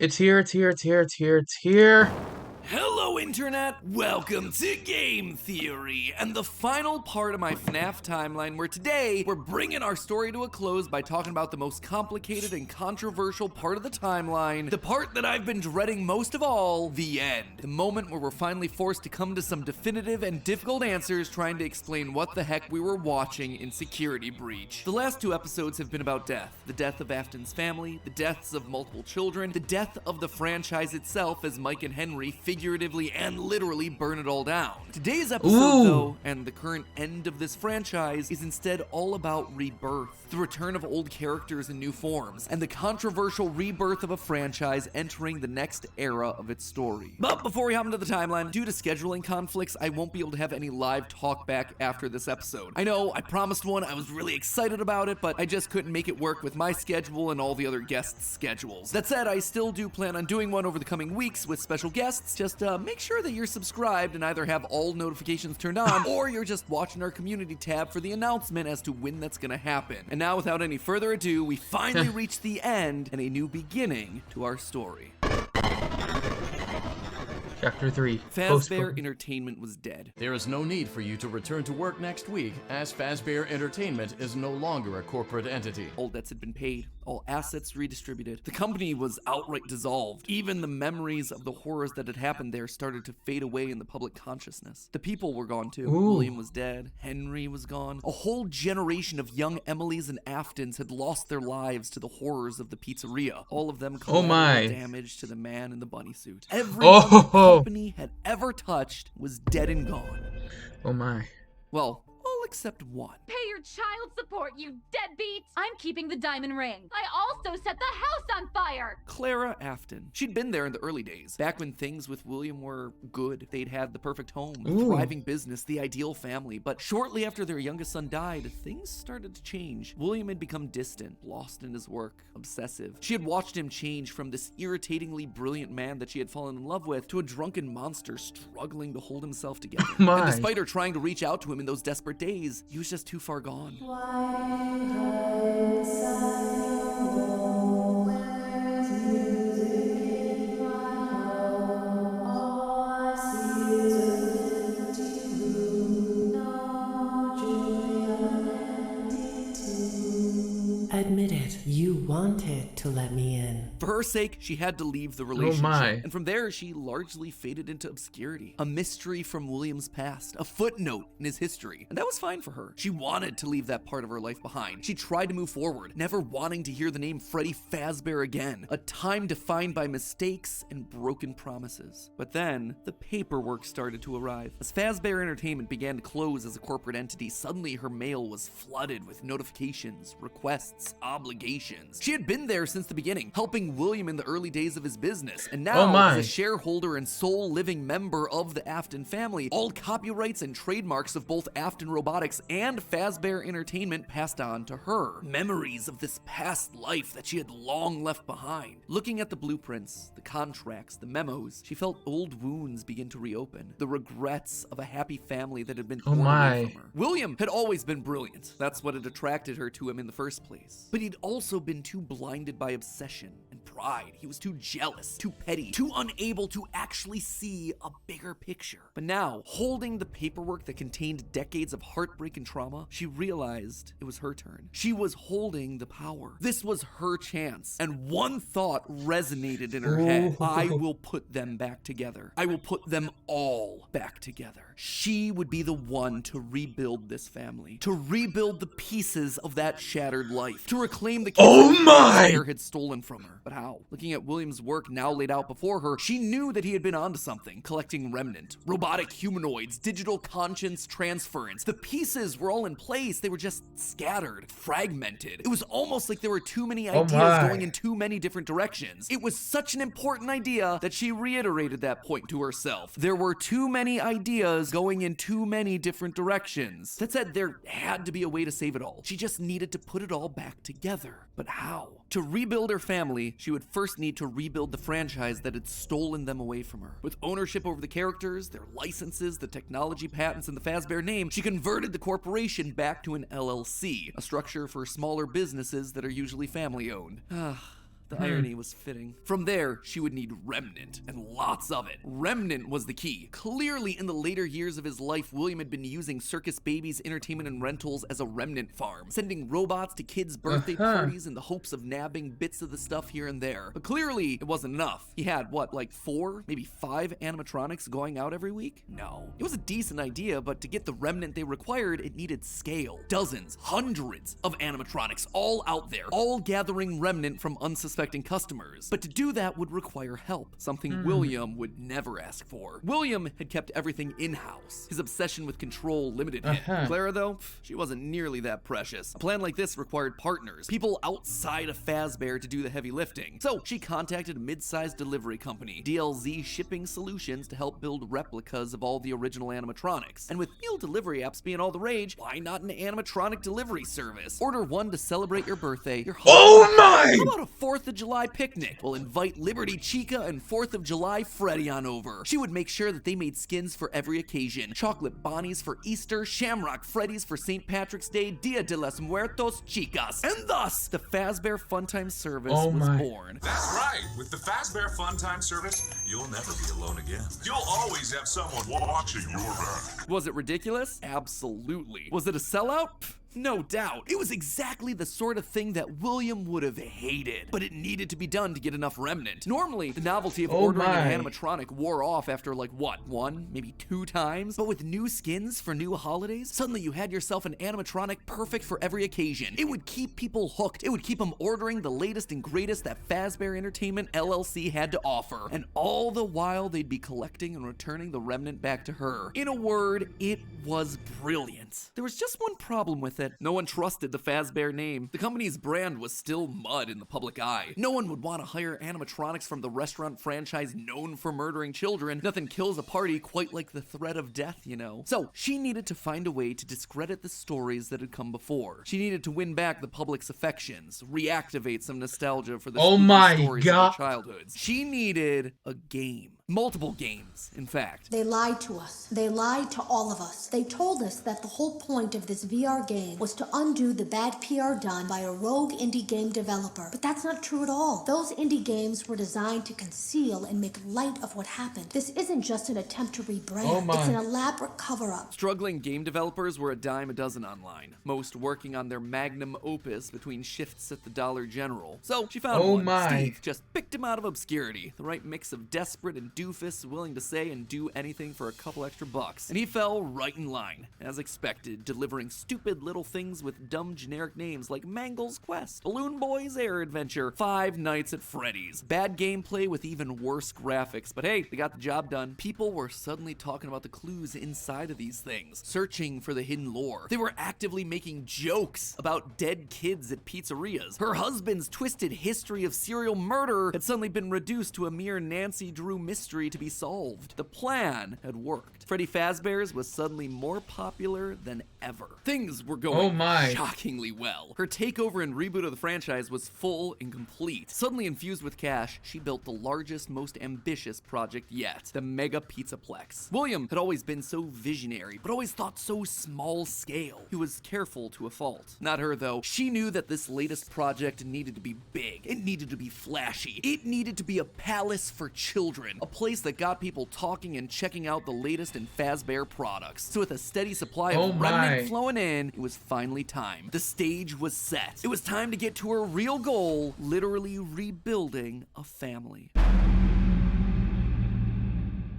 It's here, it's here, it's here, it's here, it's here. Hello Internet, welcome to Game Theory, and the final part of my FNAF timeline where today we're bringing our story to a close by talking about the most complicated and controversial part of the timeline, the part that I've been dreading most of all, the end. The moment where we're finally forced to come to some definitive and difficult answers trying to explain what the heck we were watching in Security Breach. The last two episodes have been about death. The death of Afton's family, the deaths of multiple children, the death of the franchise itself as Mike and Henry figuratively and literally burn it all down. Today's episode, though, and the current end of this franchise, is instead all about rebirth, the return of old characters in new forms, and the controversial rebirth of a franchise entering the next era of its story. But before we hop into the timeline, due to scheduling conflicts, I won't be able to have any live talk back after this episode. I know, I promised one, I was really excited about it, but I just couldn't make it work with my schedule and all the other guests' schedules. That said, I still do plan on doing one over the coming weeks with special guests. Just make sure that you're subscribed and either have all notifications turned on or you're just watching our community tab for the announcement as to when that's gonna happen. And now, without any further ado, we finally reach the end and a new beginning to our story. Chapter 3. Fazbear Entertainment was dead. There is no need for you to return to work next week, as Fazbear Entertainment is no longer a corporate entity. All debts had been paid, all assets redistributed. The company was outright dissolved. Even the memories of the horrors that had happened there started to fade away in the public consciousness. The people were gone too. William was dead, Henry was gone. A whole generation of young Emilys and Aftons had lost their lives to the horrors of the pizzeria. All of them collateral damage to the man in the bunny suit. Everyone the company had ever touched was dead and gone. Oh my. Well, all except one. Pay your child support, you deadbeat! I'm keeping the diamond ring. I also set the house on fire! Clara Afton. She'd been there in the early days, back when things with William were good. They'd had the perfect home, a thriving business, the ideal family. But shortly after their youngest son died, things started to change. William had become distant, lost in his work, obsessive. She had watched him change from this irritatingly brilliant man that she had fallen in love with to a drunken monster struggling to hold himself together. And despite her trying to reach out to him in those desperate days, he was just too far gone. Admit it, you wanted to let me in. For her sake, she had to leave the relationship. And from there, she largely faded into obscurity. A mystery from William's past, a footnote in his history. And that was fine for her. She wanted to leave that part of her life behind. She tried to move forward, never wanting to hear the name Freddy Fazbear again. A time defined by mistakes and broken promises. But then, the paperwork started to arrive. As Fazbear Entertainment began to close as a corporate entity, suddenly her mail was flooded with notifications, requests, obligations. She had been there since the beginning, helping William in the early days of his business, and now as a shareholder and sole living member of the Afton family, all copyrights and trademarks of both Afton Robotics and Fazbear Entertainment passed on to her. Memories of this past life that she had long left behind. Looking at the blueprints, the contracts, the memos, she felt old wounds begin to reopen. The regrets of a happy family that had been torn away from her. William had always been brilliant. That's what had attracted her to him in the first place. But he'd also been too blinded by obsession and pride. He was too jealous, too petty, too unable to actually see a bigger picture. But now, holding the paperwork that contained decades of heartbreak and trauma, she realized it was her turn. She was holding the power. This was her chance. And one thought resonated in her head. I will put them back together. I will put them all back together. She would be the one to rebuild this family, to rebuild the pieces of that shattered life, to reclaim the kids Fazbear had stolen from her. But how? Looking at William's work now laid out before her, she knew that he had been onto something, collecting remnant, robotic humanoids, digital conscience transference. The pieces were all in place. They were just scattered, fragmented. It was almost like there were too many ideas going in too many different directions. It was such an important idea that she reiterated that point to herself. There were too many ideas going in too many different directions. That said, there had to be a way to save it all. She just needed to put it all back together. But how? To rebuild her family, she would first need to rebuild the franchise that had stolen them away from her. With ownership over the characters, their licenses, the technology patents, and the Fazbear name, she converted the corporation back to an LLC, a structure for smaller businesses that are usually family-owned. The irony was fitting. From there, she would need Remnant, and lots of it. Remnant was the key. Clearly, in the later years of his life, William had been using Circus Baby's entertainment and rentals as a remnant farm, sending robots to kids' birthday parties in the hopes of nabbing bits of the stuff here and there. But clearly, it wasn't enough. He had, what, like 4, maybe 5 animatronics going out every week? No. It was a decent idea, but to get the remnant they required, it needed scale. Dozens, hundreds of animatronics all out there, all gathering remnant from unsuspecting customers. But to do that would require help, something William would never ask for. William had kept everything in-house. His obsession with control limited him. Clara, though, she wasn't nearly that precious. A plan like this required partners, people outside of Fazbear to do the heavy lifting. So she contacted a mid-sized delivery company, DLZ Shipping Solutions, to help build replicas of all the original animatronics. And with meal delivery apps being all the rage, why not an animatronic delivery service? Order one to celebrate your birthday, your holiday. How about a 4th of July picnic? We'll invite Liberty Chica and 4th of July Freddy on over. She would make sure that they made skins for every occasion. Chocolate Bonnies for Easter, Shamrock Freddies for St. Patrick's Day, Dia de los Muertos Chicas. And thus, the Fazbear Funtime service was born. That's right. With the Fazbear Funtime service, you'll never be alone again. You'll always have someone watching your back. Was it ridiculous? Absolutely. Was it a sellout? No doubt. It was exactly the sort of thing that William would have hated, but it needed to be done to get enough remnant. Normally, the novelty of ordering an animatronic wore off after like, what, 1, maybe 2 times? But with new skins for new holidays, suddenly you had yourself an animatronic perfect for every occasion. It would keep people hooked. It would keep them ordering the latest and greatest that Fazbear Entertainment LLC had to offer. And all the while, they'd be collecting and returning the remnant back to her. In a word, it was brilliant. There was just one problem with it. No one trusted the Fazbear name. The company's brand was still mud in the public eye. No one would want to hire animatronics from the restaurant franchise known for murdering children. Nothing kills a party quite like the threat of death, you know. So she needed to find a way to discredit the stories that had come before. She needed to win back the public's affections, reactivate some nostalgia for the stories of their childhoods. She needed a game. Multiple games, in fact. They lied to us. They lied to all of us. They told us that the whole point of this VR game was to undo the bad PR done by a rogue indie game developer. But that's not true at all. Those indie games were designed to conceal and make light of what happened. This isn't just an attempt to rebrand. It's an elaborate cover-up. Struggling game developers were a dime a dozen online, most working on their magnum opus between shifts at the Dollar General. So she found one. Steve just picked him out of obscurity, the right mix of desperate and doofus willing to say and do anything for a couple extra bucks. And he fell right in line, as expected, delivering stupid little things with dumb generic names like Mangle's Quest, Balloon Boy's Air Adventure, Five Nights at Freddy's. Bad gameplay with even worse graphics, but hey, they got the job done. People were suddenly talking about the clues inside of these things, searching for the hidden lore. They were actively making jokes about dead kids at pizzerias. Her husband's twisted history of serial murder had suddenly been reduced to a mere Nancy Drew mystery to be solved. The plan had worked. Freddy Fazbear's was suddenly more popular than ever. Things were going shockingly well. Her takeover and reboot of the franchise was full and complete. Suddenly infused with cash, she built the largest, most ambitious project yet, the Mega Pizzaplex. William had always been so visionary, but always thought so small scale. He was careful to a fault. Not her, though. She knew that this latest project needed to be big. It needed to be flashy. It needed to be a palace for children. A place that got people talking and checking out the latest in Fazbear products. So with a steady supply of remnant flowing in, it was finally time. The stage was set. It was time to get to her real goal, literally rebuilding a family.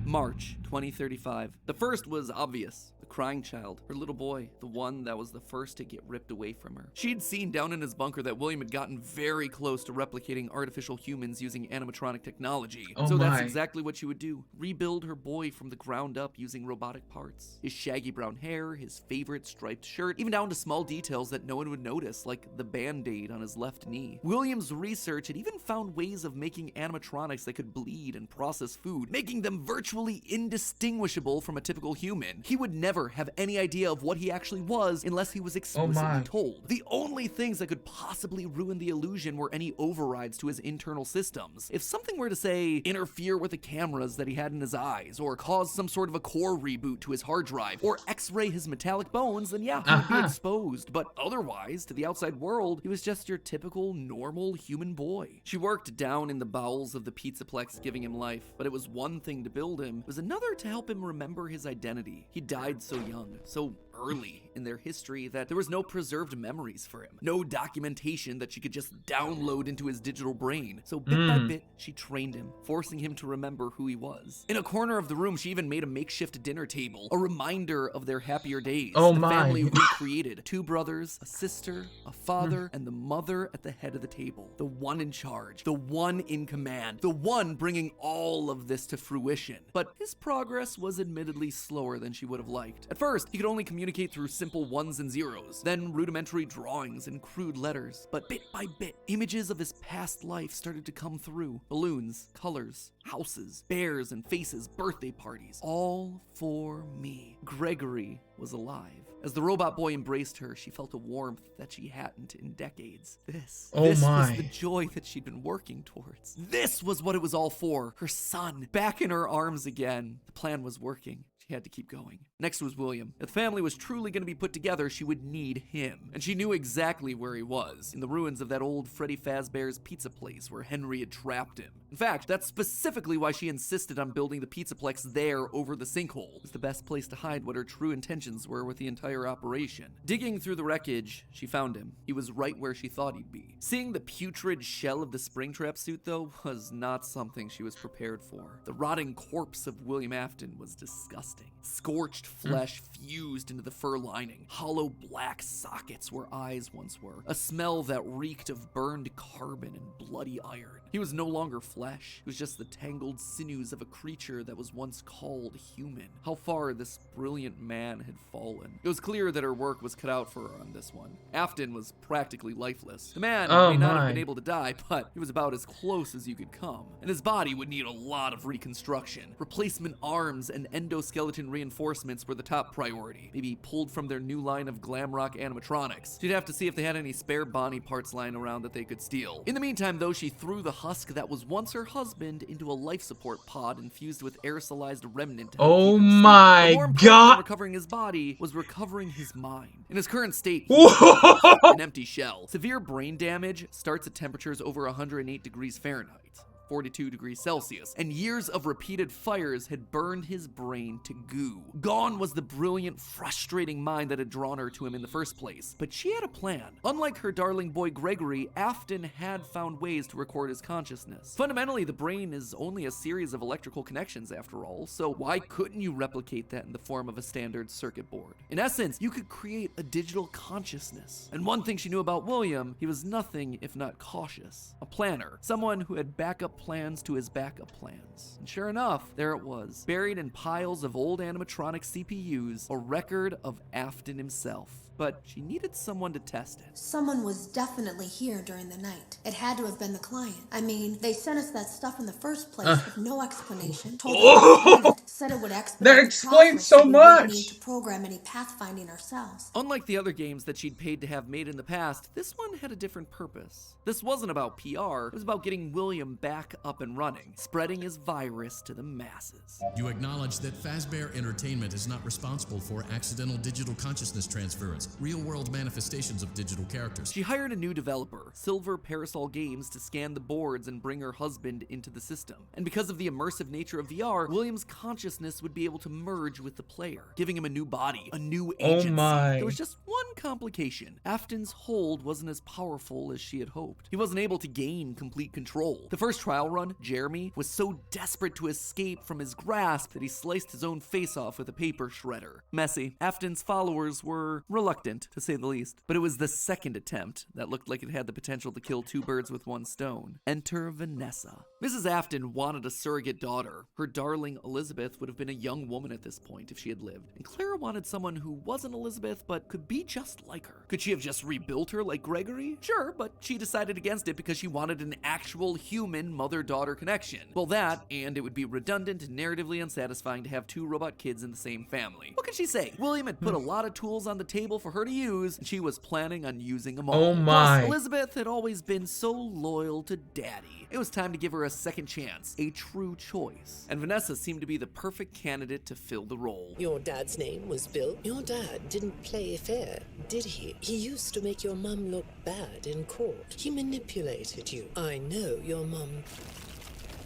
March 2035. The first was obvious. The crying child, her little boy, the one that was the first to get ripped away from her. She'd seen down in his bunker that William had gotten very close to replicating artificial humans using animatronic technology. That's exactly what she would do. Rebuild her boy from the ground up using robotic parts. His shaggy brown hair, his favorite striped shirt, even down to small details that no one would notice, like the band-aid on his left knee. William's research had even found ways of making animatronics that could bleed and process food, making them virtually indistinguishable from a typical human. He would never never have any idea of what he actually was unless he was explicitly told. The only things that could possibly ruin the illusion were any overrides to his internal systems. If something were to, say, interfere with the cameras that he had in his eyes, or cause some sort of a core reboot to his hard drive, or x-ray his metallic bones, then yeah, he would be exposed. But otherwise, to the outside world, he was just your typical, normal human boy. She worked down in the bowels of the Pizzaplex, giving him life, but it was one thing to build him, it was another to help him remember his identity. He died so young, so early in their history that there was no preserved memories for him, no documentation that she could just download into his digital brain. So bit by bit, she trained him, forcing him to remember who he was. In a corner of the room, she even made a makeshift dinner table, a reminder of their happier days. The family recreated 2 brothers, a sister, a father, and the mother at the head of the table. The one in charge, the one in command, the one bringing all of this to fruition. But his progress was admittedly slower than she would have liked. At first, he could only communicate through simple ones and zeros, then rudimentary drawings and crude letters. But bit by bit, images of his past life started to come through. Balloons, colors, houses, bears and faces, birthday parties. All for me. Gregory was alive. As the robot boy embraced her, she felt a warmth that she hadn't in decades. This was the joy that she'd been working towards. This was what it was all for. Her son, back in her arms again. The plan was working. She had to keep going. Next was William. If the family was truly going to be put together, she would need him. And she knew exactly where he was, in the ruins of that old Freddy Fazbear's pizza place where Henry had trapped him. In fact, that's specifically why she insisted on building the Pizzaplex there over the sinkhole. It was the best place to hide what her true intentions were with the entire operation. Digging through the wreckage, she found him. He was right where she thought he'd be. Seeing the putrid shell of the Springtrap suit, though, was not something she was prepared for. The rotting corpse of William Afton was disgusting. Scorched flesh fused into the fur lining. Hollow black sockets where eyes once were. A smell that reeked of burned carbon and bloody iron. He was no longer flesh. It was just the tangled sinews of a creature that was once called human. How far this brilliant man had fallen. It was clear that her work was cut out for her on this one. Afton was practically lifeless. The man may not have been able to die, but he was about as close as you could come. And his body would need a lot of reconstruction. Replacement arms and endoskeleton reinforcements were the top priority. Maybe pulled from their new line of glam rock animatronics. She'd have to see if they had any spare Bonnie parts lying around that they could steal. In the meantime, though, she threw the husk that was once her husband into a life support pod infused with aerosolized remnant to help keep him my more important god! than recovering his body was recovering his mind. In his current state, he was an empty shell. Severe brain damage starts at temperatures over 108 degrees Fahrenheit. 42 degrees Celsius, and years of repeated fires had burned his brain to goo. Gone was the brilliant, frustrating mind that had drawn her to him in the first place. But she had a plan. Unlike her darling boy Gregory, Afton had found ways to record his consciousness. Fundamentally, the brain is only a series of electrical connections after all, so why couldn't you replicate that in the form of a standard circuit board? In essence, you could create a digital consciousness. And one thing she knew about William, he was nothing if not cautious. A planner. Someone who had backup plans to his backup plans. And sure enough, there it was, buried in piles of old animatronic CPUs, a record of Afton himself. But she needed someone to test it. Someone was definitely here during the night. It had to have been the client. I mean, they sent us that stuff in the first place with no explanation. Told us it, said it would expedite That explains so we wouldn't much! need to program any pathfinding ourselves. Unlike the other games that she'd paid to have made in the past, this one had a different purpose. This wasn't about PR, it was about getting William back up and running, spreading his virus to the masses. You acknowledge that Fazbear Entertainment is not responsible for accidental digital consciousness transference, real-world manifestations of digital characters. She hired a new developer, Silver Parasol Games, to scan the boards and bring her husband into the system. And because of the immersive nature of VR, William's consciousness would be able to merge with the player, giving him a new body, a new agency. There was just one complication. Afton's hold wasn't as powerful as she had hoped. He wasn't able to gain complete control. The first trial run, Jeremy, was so desperate to escape from his grasp that he sliced his own face off with a paper shredder. Messy. Afton's followers were reluctant reluctant, to say the least. But it was the second attempt that looked like it had the potential to kill two birds with one stone. Enter Vanessa. Mrs. Afton wanted a surrogate daughter. Her darling Elizabeth would have been a young woman at this point if she had lived. And Clara wanted someone who wasn't Elizabeth, but could be just like her. Could she have just rebuilt her like Gregory? Sure, but she decided against it because she wanted an actual human mother-daughter connection. Well, that, and it would be redundant and narratively unsatisfying to have two robot kids in the same family. What could she say? William had put a lot of tools on the table for her to use, and she was planning on using them all. Oh my. Plus, Elizabeth had always been so loyal to Daddy. It was time to give her a second chance, a true choice. And Vanessa seemed to be the perfect candidate to fill the role. Your dad's name was Bill? Your dad didn't play fair, did he? He used to make your mum look bad in court. He manipulated you. I know your mum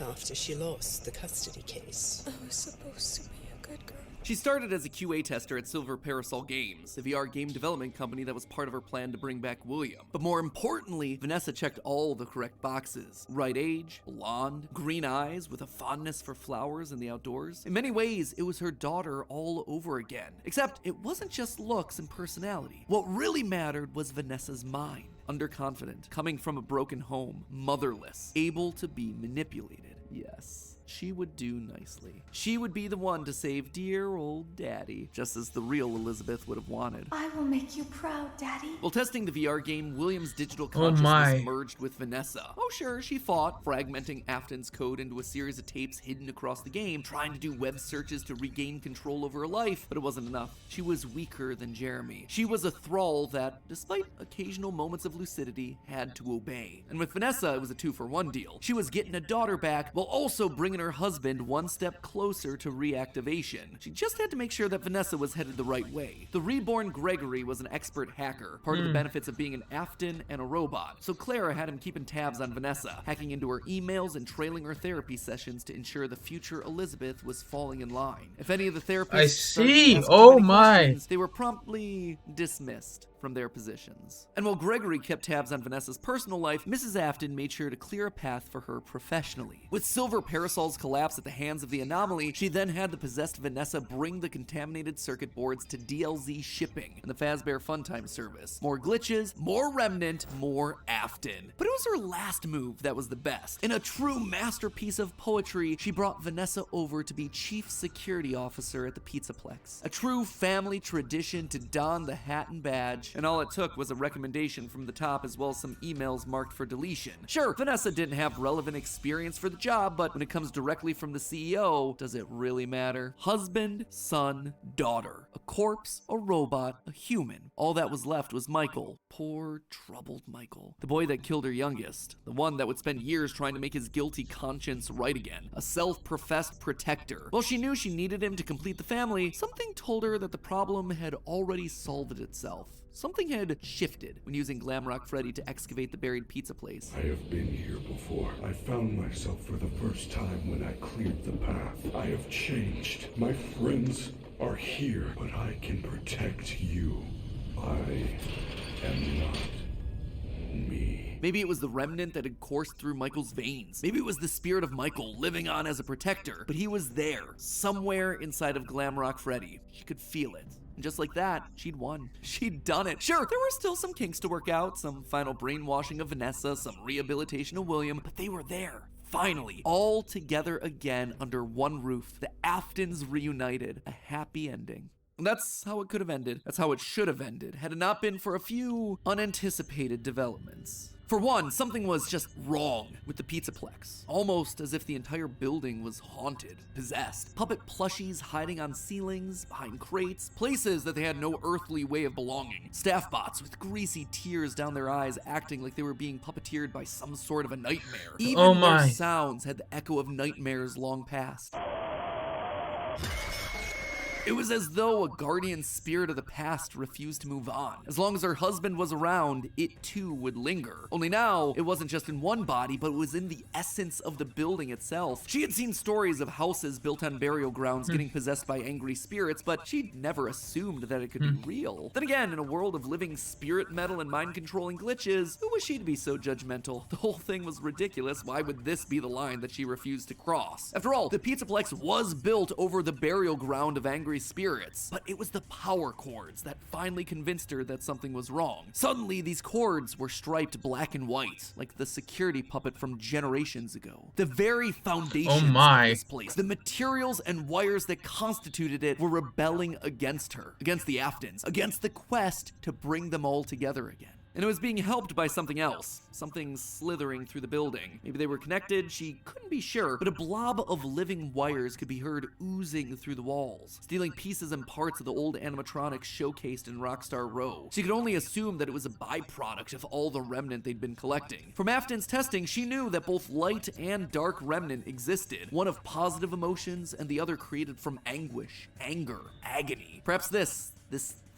after she lost the custody case. I was supposed to be a good girl. She started as a QA tester at Silver Parasol Games, a VR game development company that was part of her plan to bring back William. But more importantly, Vanessa checked all the correct boxes. Right age, blonde, green eyes with a fondness for flowers and the outdoors. In many ways, it was her daughter all over again. Except it wasn't just looks and personality. What really mattered was Vanessa's mind. Underconfident, coming from a broken home, motherless, able to be manipulated. Yes. She would do nicely. She would be the one to save dear old Daddy, just as the real Elizabeth would have wanted. I will make you proud, Daddy. While testing the VR game, William's digital consciousness merged with Vanessa. Oh sure, she fought, fragmenting Afton's code into a series of tapes hidden across the game, trying to do web searches to regain control over her life, but it wasn't enough. She was weaker than Jeremy. She was a thrall that, despite occasional moments of lucidity, had to obey. And with Vanessa, it was a 2-for-1 deal. She was getting a daughter back, while also bringing her husband one step closer to reactivation. She just had to make sure that Vanessa was headed the right way. The reborn Gregory was an expert hacker, part of the benefits of being an Afton and a robot. So Clara had him keeping tabs on Vanessa, hacking into her emails and trailing her therapy sessions to ensure the future Elizabeth was falling in line. If any of the therapists started asking too many questions, they were promptly dismissed from their positions. And while Gregory kept tabs on Vanessa's personal life, Mrs. Afton made sure to clear a path for her professionally. With Silver Parasol's collapse at the hands of the Anomaly, she then had the possessed Vanessa bring the contaminated circuit boards to DLZ shipping and the Fazbear Funtime service. More glitches, more Remnant, more Afton. But it was her last move that was the best. In a true masterpiece of poetry, she brought Vanessa over to be Chief Security Officer at the Pizzaplex. A true family tradition to don the hat and badge, and all it took was a recommendation from the top as well as some emails marked for deletion. Sure, Vanessa didn't have relevant experience for the job, but when it comes directly from the CEO, does it really matter? Husband, son, daughter. A corpse, a robot, a human. All that was left was Michael. Poor, troubled Michael. The boy that killed her youngest. The one that would spend years trying to make his guilty conscience right again. A self-professed protector. While she knew she needed him to complete the family, something told her that the problem had already solved itself. Something had shifted when using Glamrock Freddy to excavate the buried pizza place. I have been here before. I found myself for the first time when I cleared the path. I have changed. My friends are here, but I can protect you. I am not me. Maybe it was the remnant that had coursed through Michael's veins. Maybe it was the spirit of Michael living on as a protector. But he was there, somewhere inside of Glamrock Freddy. She could feel it. And just like that, she'd won. She'd done it. Sure, there were still some kinks to work out, some final brainwashing of Vanessa, some rehabilitation of William, but they were there. Finally, all together again under one roof. The Aftons reunited. A happy ending. And that's how it could have ended. That's how it should have ended, had it not been for a few unanticipated developments. For one, something was just wrong with the Pizzaplex. Almost as if the entire building was haunted, possessed. Puppet plushies hiding on ceilings, behind crates, places that they had no earthly way of belonging. Staff bots with greasy tears down their eyes acting like they were being puppeteered by some sort of a nightmare. Even their sounds had the echo of nightmares long past. It was as though a guardian spirit of the past refused to move on. As long as her husband was around, it too would linger. Only now, it wasn't just in one body, but it was in the essence of the building itself. She had seen stories of houses built on burial grounds getting possessed by angry spirits, but she'd never assumed that it could be real. Then again, in a world of living spirit metal and mind-controlling glitches, who was she to be so judgmental? The whole thing was ridiculous. Why would this be the line that she refused to cross? After all, the Pizzaplex was built over the burial ground of angry free spirits. But it was the power cords that finally convinced her that something was wrong. Suddenly, these cords were striped black and white, like the security puppet from generations ago. The very foundations of this place, the materials and wires that constituted it, were rebelling against her, against the Aftons, against the quest to bring them all together again. And it was being helped by something else, something slithering through the building. Maybe they were connected, she couldn't be sure, but a blob of living wires could be heard oozing through the walls, stealing pieces and parts of the old animatronics showcased in Rockstar Row. She could only assume that it was a byproduct of all the remnant they'd been collecting. From Afton's testing, she knew that both light and dark remnant existed, one of positive emotions and the other created from anguish, anger, agony. Perhaps this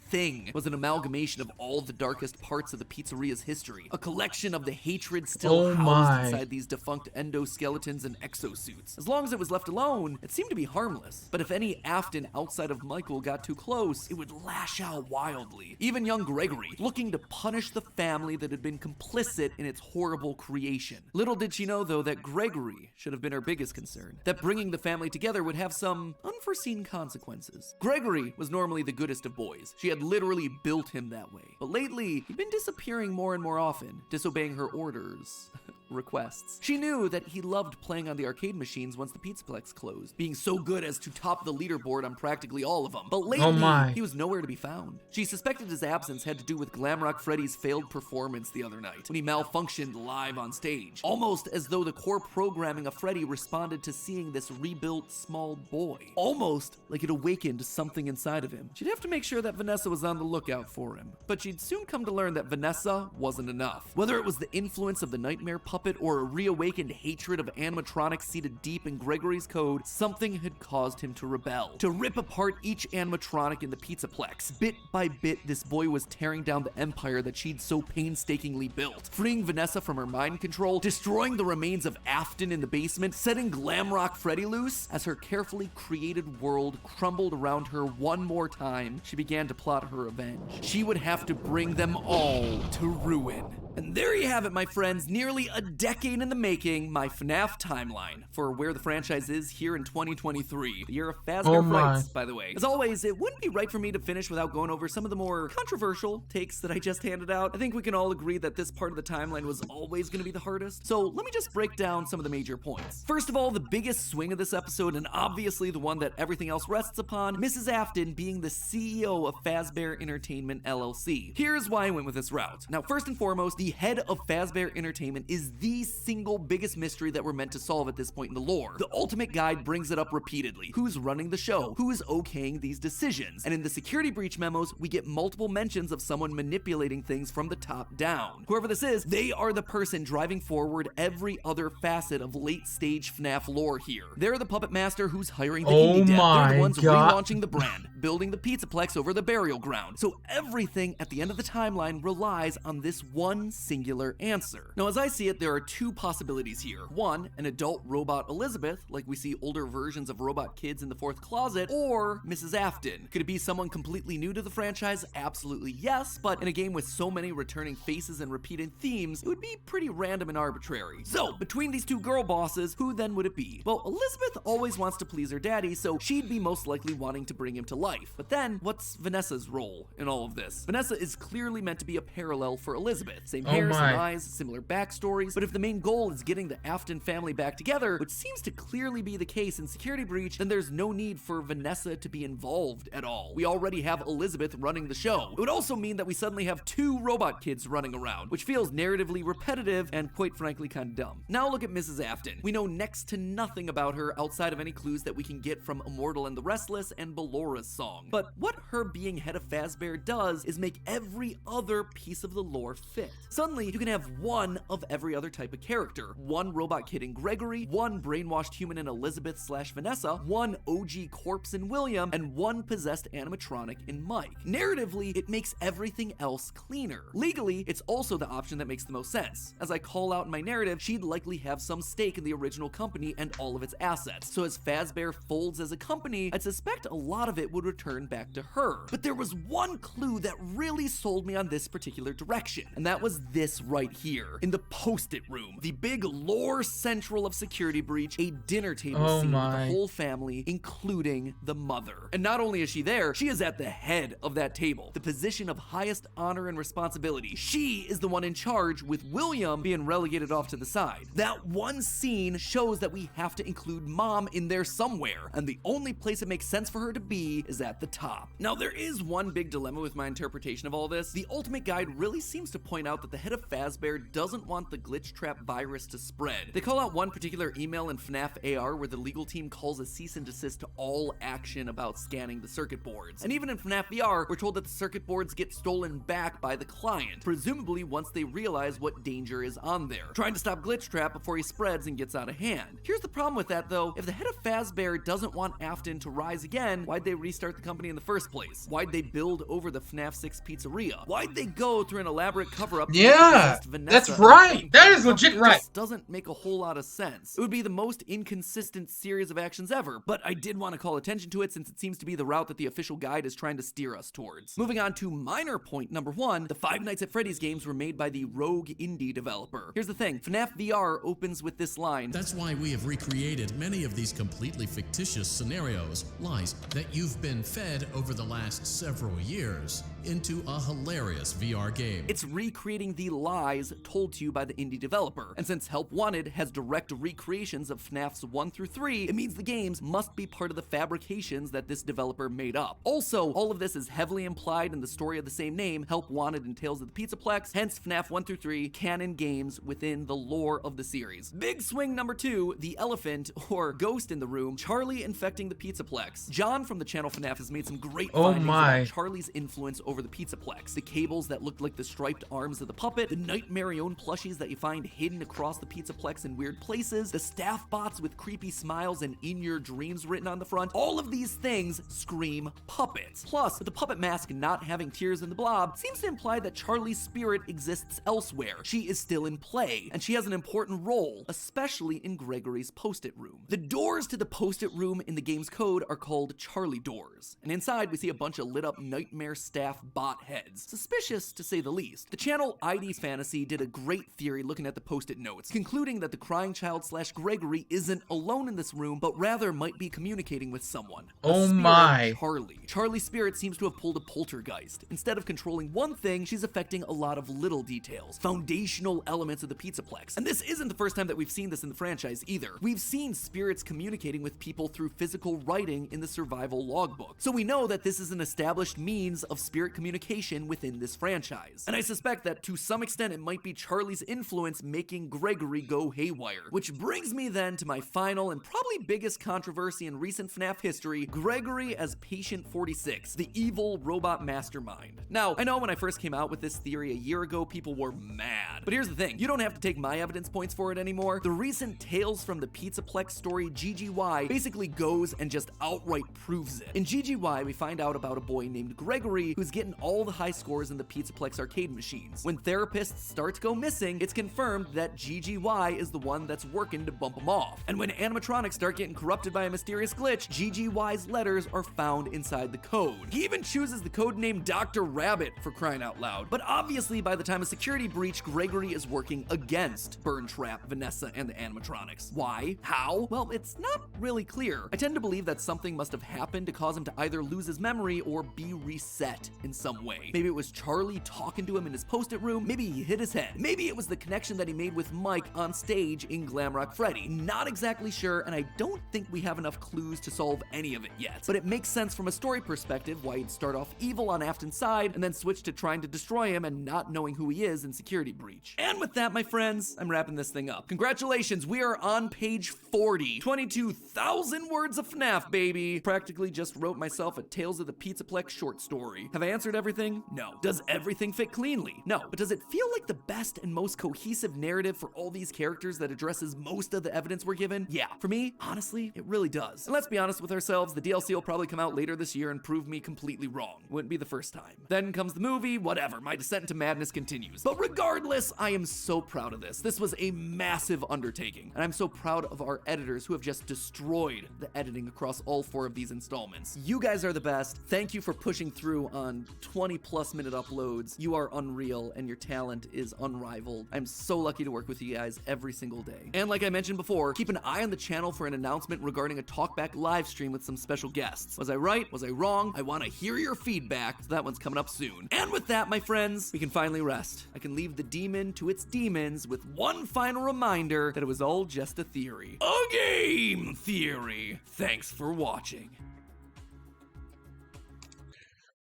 thing was an amalgamation of all the darkest parts of the pizzeria's history, a collection of the hatred still housed inside these defunct endoskeletons and exosuits. As long as it was left alone, it seemed to be harmless. But if any Afton outside of Michael got too close, it would lash out wildly. Even young Gregory, looking to punish the family that had been complicit in its horrible creation. Little did she know, though, that Gregory should have been her biggest concern, that bringing the family together would have some unforeseen consequences. Gregory was normally the goodest of boys. She had literally built him that way. But lately, he'd been disappearing more and more often, disobeying her orders. Requests. She knew that he loved playing on the arcade machines once the Pizzaplex closed, being so good as to top the leaderboard on practically all of them. But lately, he was nowhere to be found. She suspected his absence had to do with Glamrock Freddy's failed performance the other night, when he malfunctioned live on stage, almost as though the core programming of Freddy responded to seeing this rebuilt small boy. Almost like it awakened something inside of him. She'd have to make sure that Vanessa was on the lookout for him, but she'd soon come to learn that Vanessa wasn't enough. Whether it was the influence of the nightmare puppet or a reawakened hatred of animatronics seated deep in Gregory's code, something had caused him to rebel, to rip apart each animatronic in the Pizzaplex. Bit by bit, this boy was tearing down the empire that she'd so painstakingly built, freeing Vanessa from her mind control, destroying the remains of Afton in the basement, setting Glamrock Freddy loose. As her carefully created world crumbled around her one more time, she began to plot her revenge. She would have to bring them all to ruin. And there you have it, my friends, nearly a decade in the making, my FNAF timeline for where the franchise is here in 2023, the year of Fazbear Frights, by the way. As always, it wouldn't be right for me to finish without going over some of the more controversial takes that I just handed out. I think we can all agree that this part of the timeline was always going to be the hardest, so let me just break down some of the major points. First of all, the biggest swing of this episode, and obviously the one that everything else rests upon, Mrs. Afton being the CEO of Fazbear Entertainment LLC. Here's why I went with this route. Now, first and foremost, the head of Fazbear Entertainment is the single biggest mystery that we're meant to solve at this point in the lore. The Ultimate Guide brings it up repeatedly. Who's running the show? Who is okaying these decisions? And in the security breach memos, we get multiple mentions of someone manipulating things from the top down. Whoever this is, they are the person driving forward every other facet of late-stage FNAF lore here. They're the puppet master who's hiring the indie dev. They're the ones relaunching the brand, building the Pizzaplex over the burial ground. So everything at the end of the timeline relies on this one singular answer. Now, as I see it, there are two possibilities here. One, an adult robot Elizabeth, like we see older versions of robot kids in the fourth closet, or Mrs. Afton. Could it be someone completely new to the franchise? Absolutely yes, but in a game with so many returning faces and repeated themes, it would be pretty random and arbitrary. So, between these two girl bosses, who then would it be? Well, Elizabeth always wants to please her daddy, so she'd be most likely wanting to bring him to life. But then, what's Vanessa's role in all of this? Vanessa is clearly meant to be a parallel for Elizabeth. Same hair, same eyes, similar backstories, but if the main goal is getting the Afton family back together, which seems to clearly be the case in Security Breach, then there's no need for Vanessa to be involved at all. We already have Elizabeth running the show. It would also mean that we suddenly have two robot kids running around, which feels narratively repetitive and quite frankly kind of dumb. Now look at Mrs. Afton. We know next to nothing about her outside of any clues that we can get from Immortal and the Restless and Bellora's song. But what her being head of Fazbear does is make every other piece of the lore fit. Suddenly, you can have one of every other type of character. One robot kid in Gregory, one brainwashed human in Elizabeth/Vanessa, one OG corpse in William, and one possessed animatronic in Mike. Narratively, it makes everything else cleaner. Legally, it's also the option that makes the most sense. As I call out in my narrative, she'd likely have some stake in the original company and all of its assets. So as Fazbear folds as a company, I'd suspect a lot of it would return back to her. But there was one clue that really sold me on this particular direction, and that was this right here, in the post post-it room, the big lore central of Security Breach, a dinner table scene with the whole family, including the mother. And not only is she there, she is at the head of that table, the position of highest honor and responsibility. She is the one in charge, with William being relegated off to the side. That one scene shows that we have to include Mom in there somewhere, and the only place it makes sense for her to be is at the top. Now, there is one big dilemma with my interpretation of all this. The Ultimate Guide really seems to point out that the head of Fazbear doesn't want the glitch trap virus to spread. They call out one particular email in FNAF AR where the legal team calls a cease and desist to all action about scanning the circuit boards. And even in FNAF VR, we're told that the circuit boards get stolen back by the client, presumably once they realize what danger is on there, trying to stop glitch trap before he spreads and gets out of hand. Here's the problem with that though. If the head of Fazbear doesn't want Afton to rise again, why'd they restart the company in the first place? Why'd they build over the FNAF 6 pizzeria? Why'd they go through an elaborate cover-up? Yeah, that's right. That is legit right. It doesn't make a whole lot of sense. It would be the most inconsistent series of actions ever, but I did want to call attention to it since it seems to be the route that the official guide is trying to steer us towards. Moving on to minor point number 1, the Five Nights at Freddy's games were made by the rogue indie developer. Here's the thing, FNAF VR opens with this line. That's why we have recreated many of these completely fictitious scenarios, lies, that you've been fed over the last several years into a hilarious VR game. It's recreating the lies told to you by the indie developer, and since Help Wanted has direct recreations of FNAFs 1 through 3, it means the games must be part of the fabrications that this developer made up. Also, all of this is heavily implied in the story of the same name, Help Wanted and Tales of the Pizzaplex, hence FNAF 1 through 3, canon games within the lore of the series. Big swing number 2, the elephant, or ghost in the room, Charlie infecting the Pizzaplex. John from the channel FNAF has made some great findings about Charlie's influence over the Pizzaplex. The cables that looked like the striped arms of the puppet, the Nightmarion plushies that you find hidden across the Pizzaplex in weird places, the staff bots with creepy smiles and in your dreams written on the front. All of these things scream puppets. Plus, with the puppet mask not having tears in the blob, seems to imply that Charlie's spirit exists elsewhere. She is still in play, and she has an important role, especially in Gregory's post-it room. The doors to the post-it room in the game's code are called Charlie doors, and inside we see a bunch of lit up nightmare staff bot heads. Suspicious, to say the least. The channel ID's Fantasy did a great theory looking at the post-it notes, concluding that the crying child / Gregory isn't alone in this room, but rather might be communicating with someone. Oh my. Charlie. Charlie's spirit seems to have pulled a poltergeist. Instead of controlling one thing, she's affecting a lot of little details, foundational elements of the Pizzaplex. And this isn't the first time that we've seen this in the franchise either. We've seen spirits communicating with people through physical writing in the survival logbook. So we know that this is an established means of spirit communication within this franchise. And I suspect that to some extent it might be Charlie's influence making Gregory go haywire. Which brings me then to my final and probably biggest controversy in recent FNAF history, Gregory as Patient 46, the evil robot mastermind. Now, I know when I first came out with this theory a year ago, people were mad. But here's the thing, you don't have to take my evidence points for it anymore. The recent Tales from the Pizzaplex story GGY basically goes and just outright proves it. In GGY, we find out about a boy named Gregory who's getting all the high scores in the Pizzaplex arcade machines. When therapists start to go missing, it's confirmed that GGY is the one that's working to bump him off. And when animatronics start getting corrupted by a mysterious glitch, GGY's letters are found inside the code. He even chooses the code name Dr. Rabbit, for crying out loud. But obviously, by the time of Security Breach, Gregory is working against Burn Trap, Vanessa, and the animatronics. Why? How? Well, it's not really clear. I tend to believe that something must have happened to cause him to either lose his memory or be reset in some way. Maybe it was Charlie talking to him in his post-it room. Maybe he hit his head. Maybe it was the connection that he made with Mike on stage in Glamrock Freddy. Not exactly sure, and I don't think we have enough clues to solve any of it yet. But it makes sense from a story perspective why he'd start off evil on Afton's side and then switch to trying to destroy him and not knowing who he is in Security Breach. And with that, my friends, I'm wrapping this thing up. Congratulations, we are on page 40. 22,000 words of FNAF, baby. Practically just wrote myself a Tales of the Pizzaplex short story. Have I answered everything? No. Does everything fit cleanly? No. But does it feel like the best and most cohesive narrative for all these characters that addresses most of the evidence we're given? Yeah. For me, honestly, it really does. And let's be honest with ourselves, the DLC will probably come out later this year and prove me completely wrong. Wouldn't be the first time. Then comes the movie, whatever. My descent into madness continues. But regardless, I am so proud of this. This was a massive undertaking. And I'm so proud of our editors who have just destroyed the editing across all 4 of these installments. You guys are the best. Thank you for pushing through on 20+ minute uploads. You are unreal and your talent is unrivaled. I'm so lucky to work with you guys every single day. And like I mentioned before, keep an eye on the channel for an announcement regarding a talkback live stream with some special guests. Was I right? Was I wrong? I want to hear your feedback, so that one's coming up soon. And with that, my friends, we can finally rest. I can leave the demon to its demons with one final reminder that it was all just a theory. A game theory. Thanks for watching.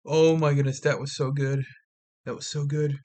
Oh my goodness, that was so good. That was so good.